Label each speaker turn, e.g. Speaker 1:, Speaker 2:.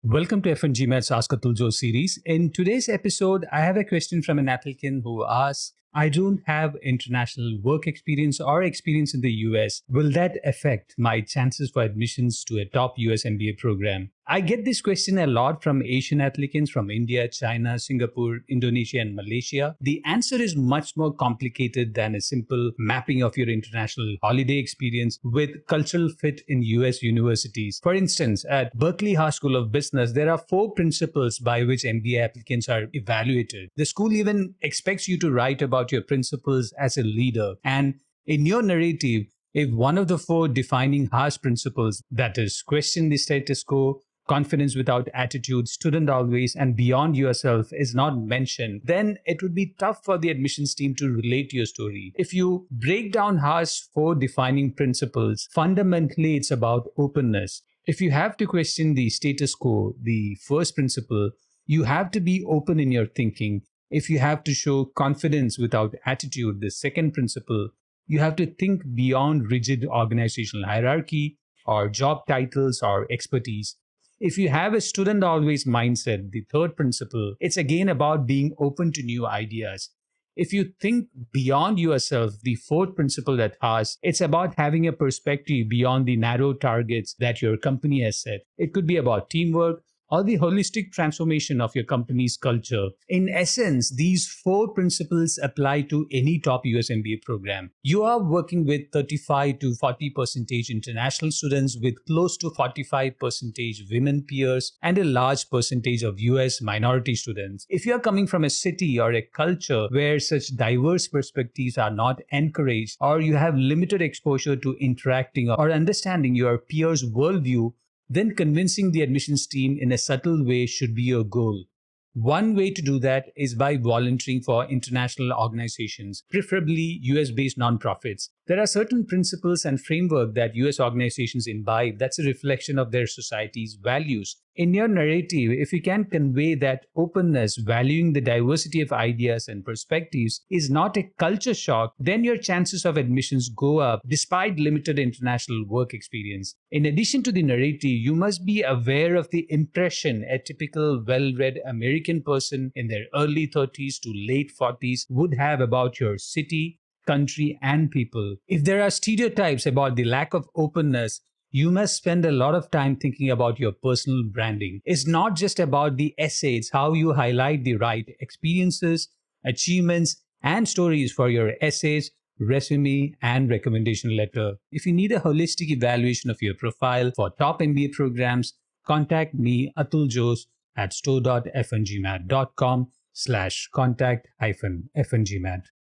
Speaker 1: Welcome to FNGMAT's Ask Atul Jose series. In today's episode, I have a question from an applicant who asks, I don't have international work experience or experience in the US. Will that affect my chances for admissions to a top US MBA program? I get this question a lot from Asian applicants from India, China, Singapore, Indonesia, and Malaysia. The answer is much more complicated than a simple mapping of your international holiday experience with cultural fit in US universities. For instance, at Berkeley Haas School of Business, there are 4 principles by which MBA applicants are evaluated. The school even expects you to write about your principles as a leader. And in your narrative, if one of the 4 defining Haas principles, that is, question the status quo, confidence without attitude, student always, and beyond yourself is not mentioned, then it would be tough for the admissions team to relate to your story. If you break down Haas' 4 defining principles, fundamentally it's about openness. If you have to question the status quo, the first principle, you have to be open in your thinking. If you have to show confidence without attitude, the second principle, you have to think beyond rigid organizational hierarchy or job titles or expertise. If you have a student always mindset, the third principle, it's again about being open to new ideas. If you think beyond yourself, the fourth principle that has, it's about having a perspective beyond the narrow targets that your company has set. It could be about teamwork or the holistic transformation of your company's culture. In essence, these 4 principles apply to any top US MBA program. You are working with 35 to 40% international students with close to 45% women peers and a large percentage of US minority students. If you are coming from a city or a culture where such diverse perspectives are not encouraged, or you have limited exposure to interacting or understanding your peers' worldview, then convincing the admissions team in a subtle way should be your goal. One way to do that is by volunteering for international organizations, preferably US-based nonprofits. There are certain principles and framework that US organizations imbibe that's a reflection of their society's values. In your narrative, if you can convey that openness, valuing the diversity of ideas and perspectives is not a culture shock, then your chances of admissions go up despite limited international work experience. In addition to the narrative, you must be aware of the impression a typical well-read American person in their early 30s to late 40s would have about your city, country, and people. If there are stereotypes about the lack of openness, you must spend a lot of time thinking about your personal branding. It's not just about the essay, it's how you highlight the right experiences, achievements, and stories for your essays, resume, and recommendation letter. If you need a holistic evaluation of your profile for top MBA programs, contact me, Atul Jose, at store.fngmat.com/contact-fngmat.